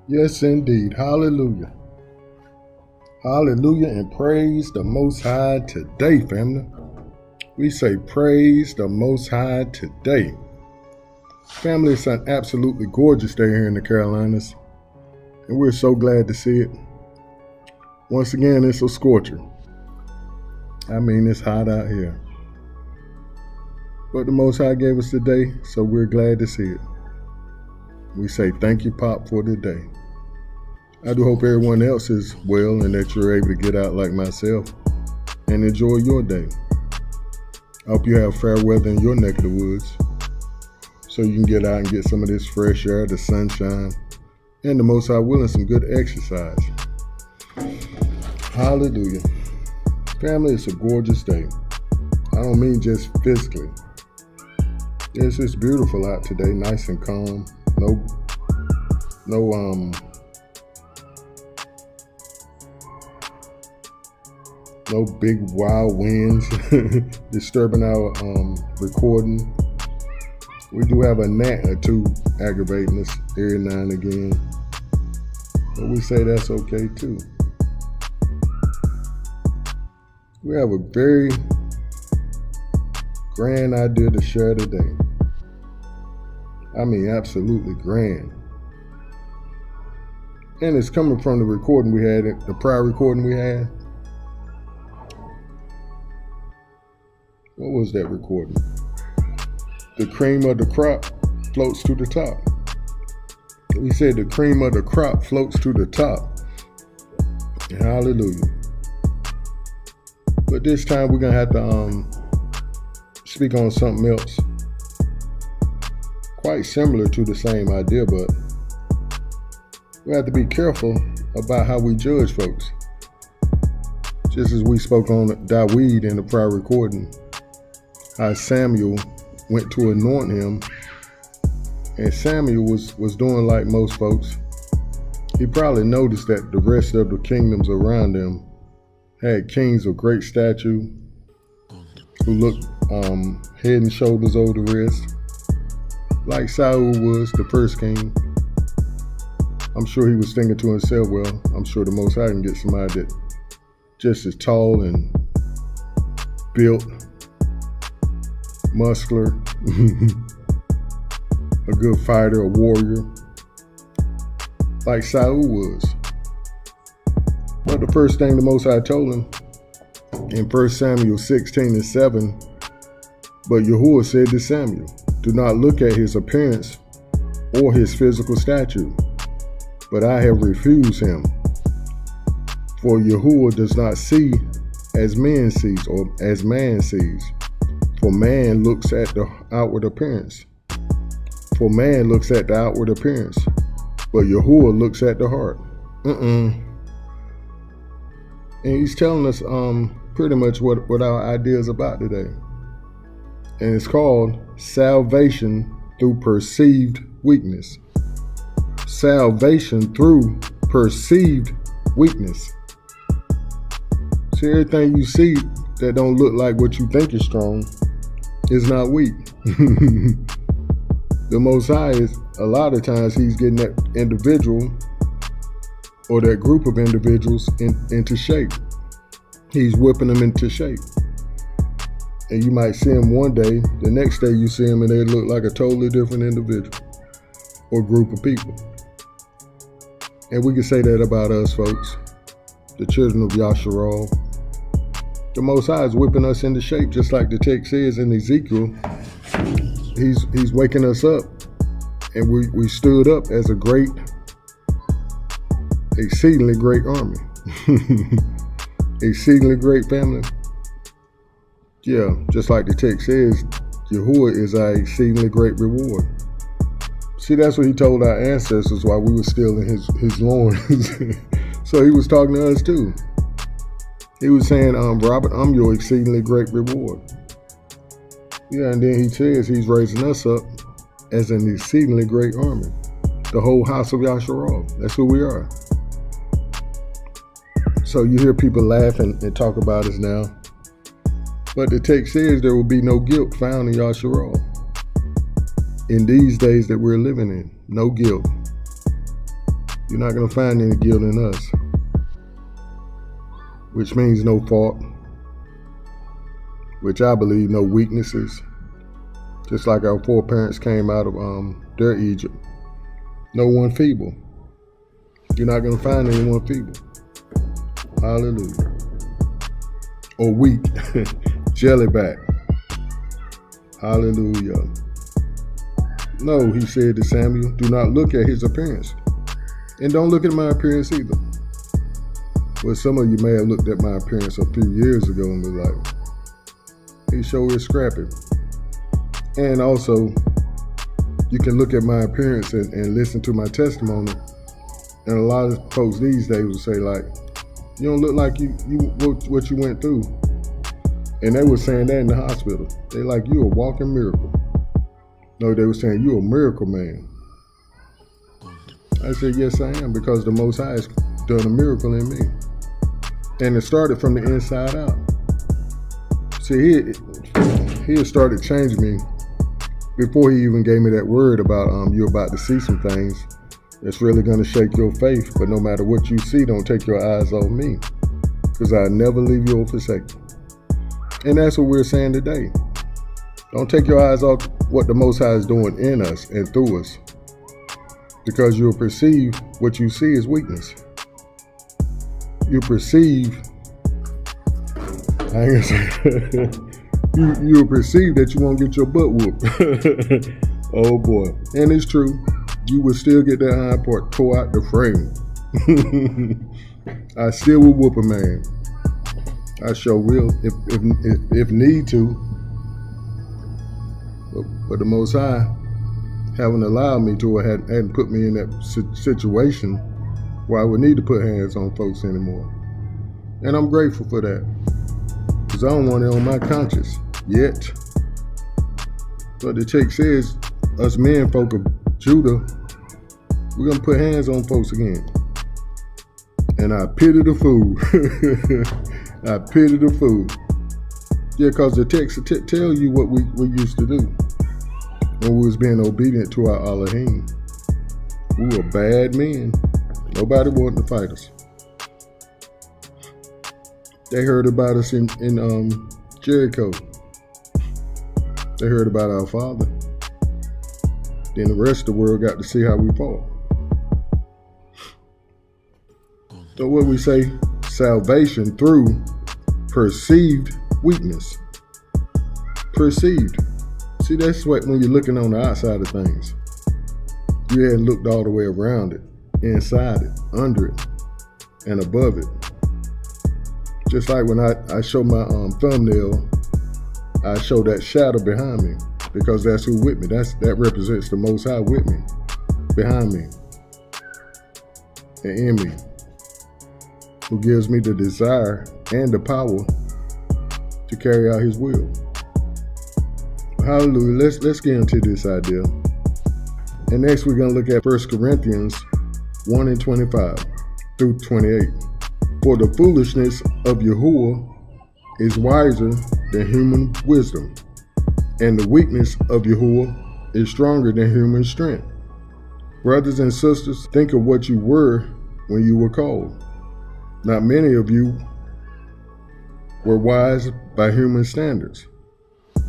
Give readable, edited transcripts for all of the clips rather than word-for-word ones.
Yes, indeed. Hallelujah. Hallelujah and praise the Most High today, family. We say praise the Most High today. Family, it's an absolutely gorgeous day here in the Carolinas, and we're so glad to see it. Once again, it's a scorcher. I mean, it's hot out here. But the Most High gave us the day, so we're glad to see it. We say thank you, Pop, for the day. I do hope everyone else is well and that you're able to get out like myself and enjoy your day. I hope you have fair weather in your neck of the woods so you can get out and get some of this fresh air, the sunshine, and the Most High willing, some good exercise. Hallelujah. Family, it's a gorgeous day. I don't mean just physically. It's just beautiful out today, nice and calm. No big wild winds disturbing our recording. We do have a gnat or two aggravating us every now and again, but we say that's okay too. We have a very grand idea to share today. I mean, absolutely grand. And it's coming from the recording we had, the prior recording we had. What was that recording? The cream of the crop floats to the top. We said the cream of the crop floats to the top. Hallelujah. But this time we're going to have to speak on something else. Quite similar to the same idea, but we have to be careful about how we judge folks. Just as we spoke on Dawid in the prior recording, how Samuel went to anoint him, and Samuel was doing like most folks. He probably noticed that the rest of the kingdoms around him had kings of great stature who looked head and shoulders over the rest, like Saul was, the first king. I'm sure he was thinking to himself, well, I'm sure the Most High can get somebody that just as tall and built, muscular, a good fighter, a warrior, like Saul was. But the first thing the Most High told him in 1 Samuel 16:7, but Yahuwah said to Samuel, do not look at his appearance or his physical stature, but I have refused him. For Yahuwah does not see as man sees or as man sees. For man looks at the outward appearance. For man looks at the outward appearance, but Yahuwah looks at the heart. And he's telling us pretty much what our idea is about today. And it's called salvation through perceived weakness. Salvation through perceived weakness. See, everything you see that don't look like what you think is strong is not weak. The Most High is, a lot of times, he's getting that individual or that group of individuals into shape. He's whipping them into shape. And you might see him one day, the next day you see him and they look like a totally different individual or group of people. And we can say that about us, folks, the children of Yasharal. The Most High is whipping us into shape, just like the text says in Ezekiel. He's waking us up, and we stood up as a great, exceedingly great army. Exceedingly great family. Yeah, just like the text says, Yahuwah is our exceedingly great reward. See, that's what he told our ancestors while we were still in his loins. So he was talking to us too. He was saying, Robert, I'm your exceedingly great reward. Yeah, and then he says he's raising us up as an exceedingly great army. The whole house of Yasharal. That's who we are. So you hear people laugh and talk about us now. But the text says there will be no guilt found in Yasharal. In these days that we're living in, no guilt. You're not going to find any guilt in us, which means no fault, which I believe no weaknesses. Just like our foreparents came out of their Egypt. No one feeble. You're not going to find anyone feeble. Hallelujah. Or weak. Jellyback. Hallelujah. No, he said to Samuel, do not look at his appearance. And don't look at my appearance either. Well, some of you may have looked at my appearance a few years ago and be like, he sure is scrappy. And also, you can look at my appearance and listen to my testimony. And a lot of folks these days will say, like, you don't look like you what you went through. And they were saying that in the hospital. They like, you a walking miracle. No, they were saying, you a miracle man. I said, yes, I am, because the Most High has done a miracle in me. And it started from the inside out. See, he had started changing me before he even gave me that word about you're about to see some things that's really going to shake your faith. But no matter what you see, don't take your eyes off me, because I never leave you or forsake you. And that's what we're saying today. Don't take your eyes off what the Most High is doing in us and through us, because you'll perceive what you see as weakness. You perceive, I ain't gonna say, you'll perceive that you won't get your butt whooped. Oh boy. And it's true. You will still get that hind part tore out the frame. I still will whoop a man. I sure will, if need to. But the Most High haven't allowed me to, or hadn't put me in that situation where I would need to put hands on folks anymore. And I'm grateful for that, because I don't want it on my conscience yet. But the text says, us men folk of Judah, we're going to put hands on folks again. And I pity the fool. I pity the fool. Yeah, because the text tell you what we used to do when we was being obedient to our Elohim. We were bad men. Nobody wanted to fight us. They heard about us in Jericho. They heard about our Father. Then the rest of the world got to see how we fought. So what we say, salvation through perceived weakness. Perceived. See, that's what when you're looking on the outside of things. You hadn't looked all the way around it, inside it, under it, and above it. Just like when I show my thumbnail, I show that shadow behind me, because that's who with me. That represents the Most High with me, behind me, and in me, who gives me the desire and the power to carry out His will. Hallelujah. Let's get into this idea. And next we're going to look at 1 Corinthians 1:25 through 28. For the foolishness of Yahuwah is wiser than human wisdom, and the weakness of Yahuwah is stronger than human strength. Brothers and sisters, think of what you were when you were called. Not many of you were wise by human standards.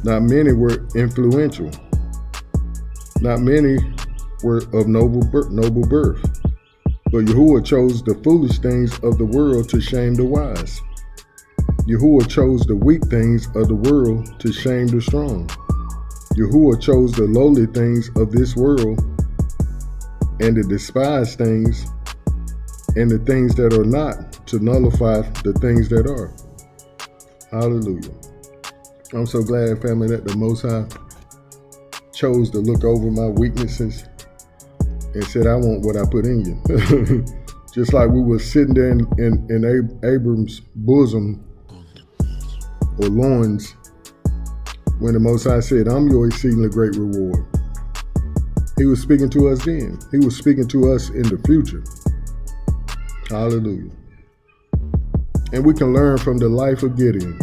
Not many were influential. Not many were of noble birth. But Yahuwah chose the foolish things of the world to shame the wise. Yahuwah chose the weak things of the world to shame the strong. Yahuwah chose the lowly things of this world and the despised things and the things that are not to nullify the things that are. Hallelujah. I'm so glad, family, that the Most High chose to look over my weaknesses and said, I want what I put in you. Just like we were sitting there in Abram's bosom or loins when the Most High said, I'm your exceedingly great reward. He was speaking to us then. He was speaking to us in the future. Hallelujah. And we can learn from the life of Gideon.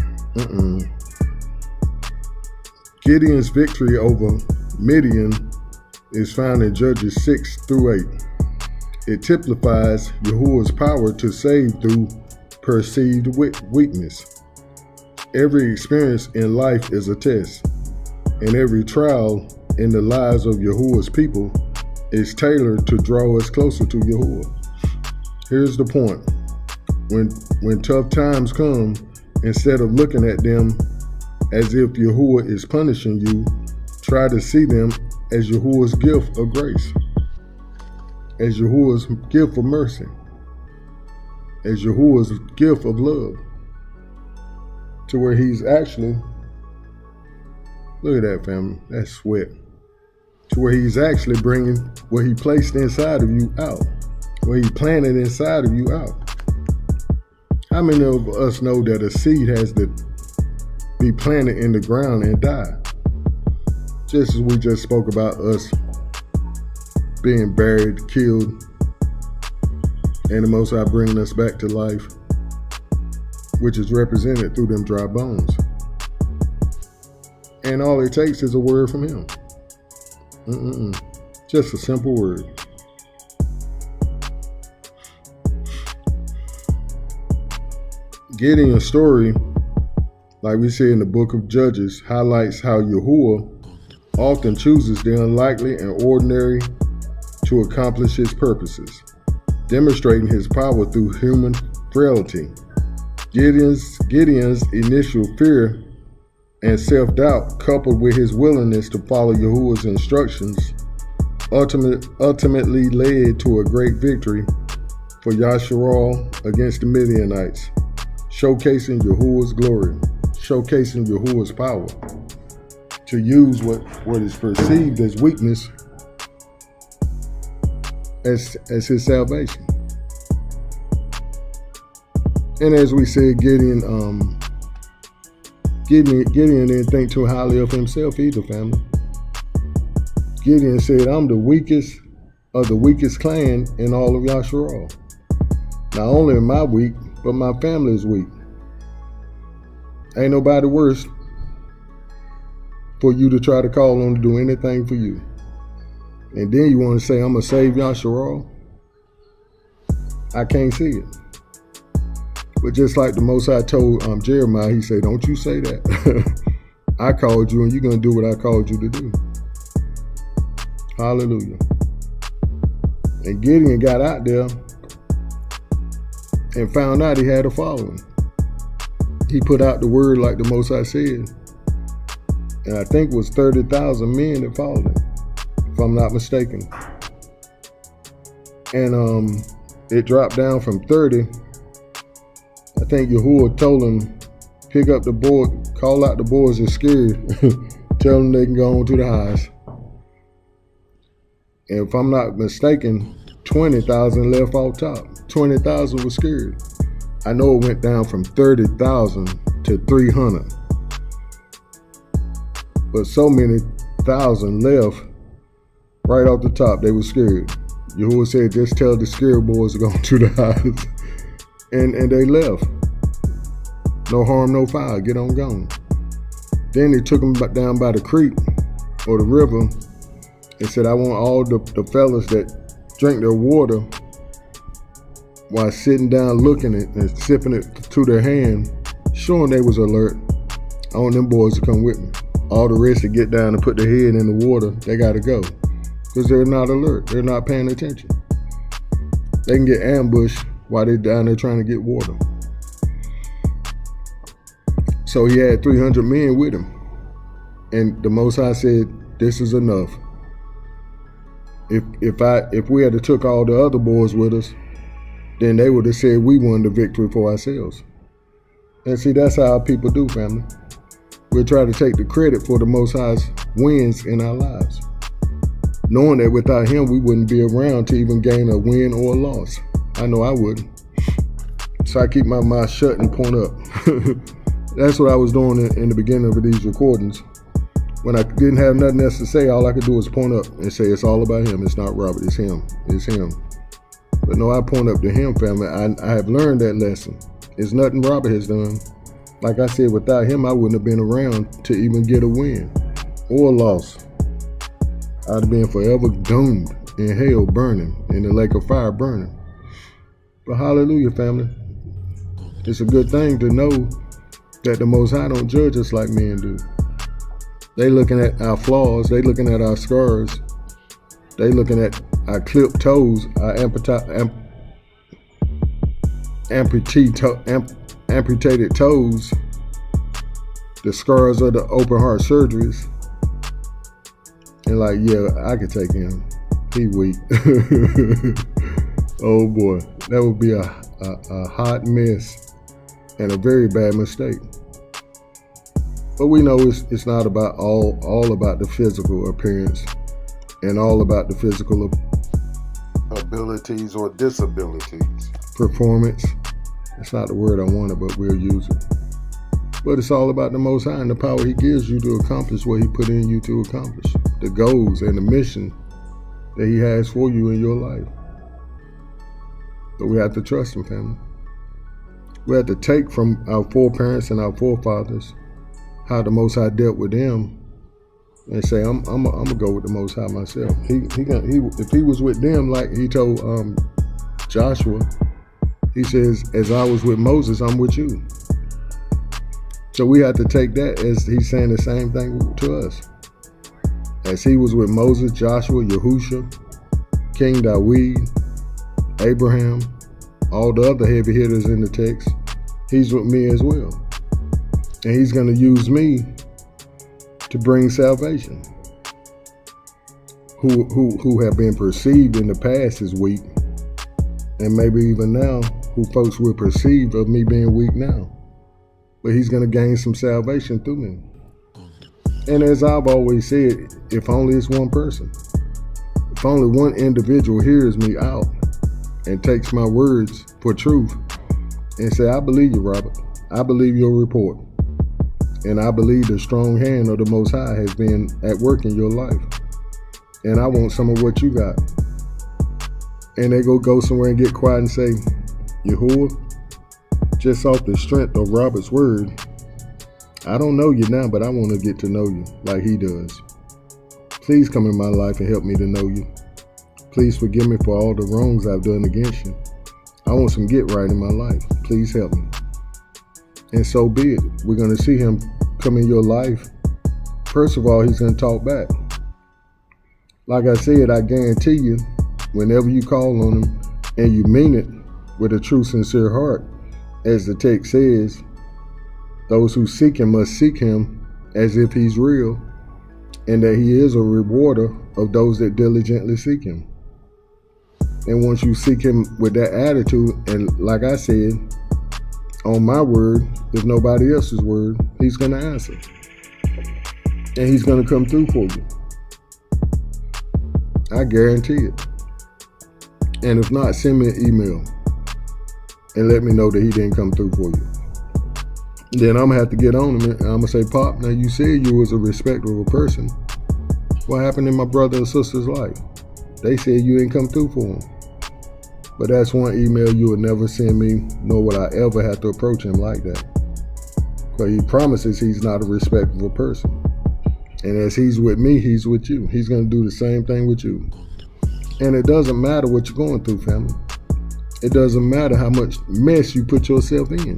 Gideon's victory over Midian is found in Judges 6 through 8. It typifies Yahuwah's power to save through perceived weakness. Every experience in life is a test, and every trial in the lives of Yahuwah's people is tailored to draw us closer to Yahuwah. Here's the point. When tough times come, instead of looking at them as if Yahuwah is punishing you, try to see them as Yahuwah's gift of grace, as Yahuwah's gift of mercy, as Yahuwah's gift of love, to where he's actually, look at that, family, that's sweat, to where he's actually bringing what he placed inside of you out, what he planted inside of you out. How many of us know that a seed has to be planted in the ground and die? Just as we just spoke about us being buried, killed, and the Most High bringing us back to life, which is represented through them dry bones. And all it takes is a word from him. Just a simple word. Gideon's story, like we say in the book of Judges, highlights how Yahuwah often chooses the unlikely and ordinary to accomplish his purposes, demonstrating his power through human frailty. Gideon's initial fear and self-doubt, coupled with his willingness to follow Yahuwah's instructions, ultimately led to a great victory for Yasharal against the Midianites, showcasing Yahuwah's glory, showcasing Yahuwah's power to use what is perceived as weakness as his salvation. And as we said, Gideon didn't think too highly of himself either, family. Gideon said, I'm the weakest of the weakest clan in all of Yasharal. Not only am I weak, but my family is weak. Ain't nobody worse for you to try to call on to do anything for you. And then you want to say, I'm going to save Yasharal? I can't see it. But just like the Most High told Jeremiah, he said, don't you say that. I called you and you're going to do what I called you to do. Hallelujah. And Gideon got out there and found out he had a following. He put out the word like the Most High said. And I think it was 30,000 men that followed him, if I'm not mistaken. And it dropped down from 30. I think Yahuwah told him, pick up the board, call out the boys that's scared, tell them they can go on to the highs. And if I'm not mistaken, 20,000 left off top. 20,000 was scared. I know it went down from 30,000 to 300. But so many thousand left right off the top, they were scared. Yahuwah said, just tell the scared boys to go to the highs. And they left. No harm, no foul, get on going. Then they took them down by the creek or the river and said, I want all the fellas that drink their water while sitting down looking at it and sipping it to their hand, showing they was alert. I want them boys to come with me. All the rest to get down and put their head in the water, they gotta go. Because they're not alert, they're not paying attention. They can get ambushed while they're down there trying to get water. So he had 300 men with him. And the Most High said, this is enough. If we had to took all the other boys with us, then they would have said we won the victory for ourselves. And see, that's how people do, family. We'll try to take the credit for the Most High's wins in our lives, knowing that without him, we wouldn't be around to even gain a win or a loss. I know I wouldn't. So I keep my mouth shut and point up. That's what I was doing in the beginning of these recordings. When I didn't have nothing else to say, all I could do was point up and say, it's all about him. It's not Robert, it's him. It's him. But no, I point up to him, family. I have learned that lesson. It's nothing Robert has done. Like I said, without him, I wouldn't have been around to even get a win or a loss. I'd have been forever doomed. in hell burning, in the lake of fire burning. But hallelujah, family. It's a good thing to know that the Most High don't judge us like men do. They looking at our flaws. They looking at our scars. They looking at our clipped toes, our amputated toes, the scars of the open heart surgeries. And like, yeah, I could take him. He weak. Oh boy, that would be a hot mess and a very bad mistake. But we know it's not about all about the physical appearance and all about the physical abilities or disabilities. Performance. It's not the word I wanted, but we'll use it. But it's all about the Most High and the power He gives you to accomplish what He put in you to accomplish. The goals and the mission that He has for you in your life. But we have to trust Him, family. We have to take from our foreparents and our forefathers how the Most High dealt with them and say, I'm gonna go with the Most High myself. If He was with them, like He told Joshua, He says, as I was with Moses, I'm with you. So we have to take that as He's saying the same thing to us. As He was with Moses, Joshua, Yahushua, King Dawid, Abraham, all the other heavy hitters in the text, He's with me as well. And He's going to use me to bring salvation. Who have been perceived in the past as weak, and maybe even now, who folks will perceive of me being weak now. But He's going to gain some salvation through me. And as I've always said, if only it's one person, if only one individual hears me out and takes my words for truth and say, I believe you, Robert. I believe your report. And I believe the strong hand of the Most High has been at work in your life. And I want some of what you got. And they go somewhere and get quiet and say, Yahuwah, just off the strength of Robert's word, I don't know you now, but I want to get to know you like he does. Please come in my life and help me to know you. Please forgive me for all the wrongs I've done against you. I want some get right in my life. Please help me. And so be it. We're going to see him come in your life. First of all, he's going to talk back. Like I said, I guarantee you, whenever you call on him and you mean it with a true, sincere heart, as the text says, those who seek him must seek him as if he's real, and that he is a rewarder of those that diligently seek him. And once you seek him with that attitude, and like I said, on my word, if nobody else's word, he's going to answer. And he's going to come through for you. I guarantee it. And if not, send me an email and let me know that he didn't come through for you. Then I'm going to have to get on him and I'm going to say, Pop, now you said you was a respectable person. What happened in my brother or sister's life? They said you didn't come through for them. But that's one email you would never send me, nor would I ever have to approach him like that. But he promises he's not a respectable person. And as he's with me, he's with you. He's going to do the same thing with you. And it doesn't matter what you're going through, family. It doesn't matter how much mess you put yourself in.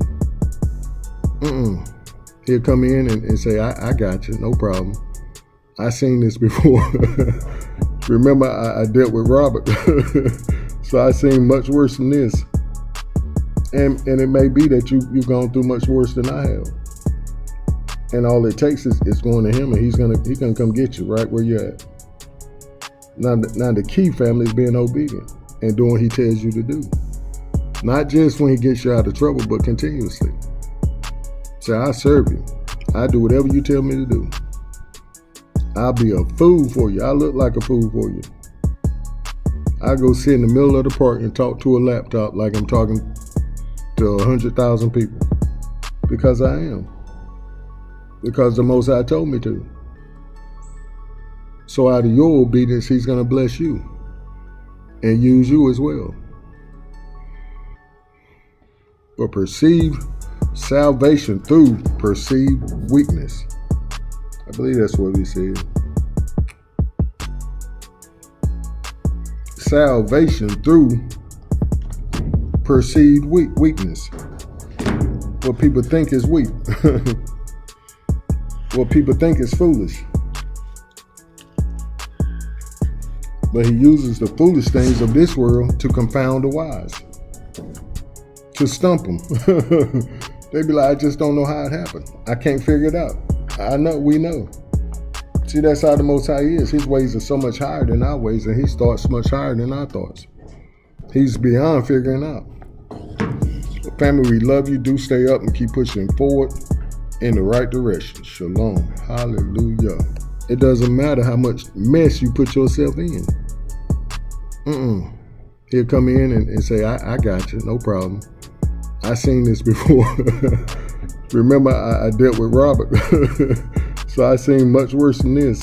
He'll come in and say, I got you, no problem. I seen this before. Remember, I dealt with Robert. So I seen much worse than this. And it may be that you've gone through much worse than I have. And all it takes is going to him, and he's gonna come get you right where you're at. Now the key, family, is being obedient and doing what he tells you to do. Not just when he gets you out of trouble, but continuously. Say, I serve you. I do whatever you tell me to do. I'll be a fool for you. I look like a fool for you. I go sit in the middle of the park and talk to a laptop like I'm talking to 100,000 people. Because I am. Because the Most High told me to. So out of your obedience, he's going to bless you and use you as well. But perceive salvation through perceived weakness. I believe that's what we said. salvation through perceived weakness. What people think is weak. What people think is foolish. But he uses the foolish things of this world to confound the wise, to stump them. They be like, I just don't know how it happened. I can't figure it out. I know, we know. See, that's how the Most High is. His ways are so much higher than our ways, and his thoughts much higher than our thoughts. He's beyond figuring out. Family, we love you. Do stay up and keep pushing forward in the right direction. Shalom. Hallelujah. It doesn't matter how much mess you put yourself in. He'll come in and say, I got you. No problem. I seen this before. Remember, I dealt with Robert. So I seen much worse than this.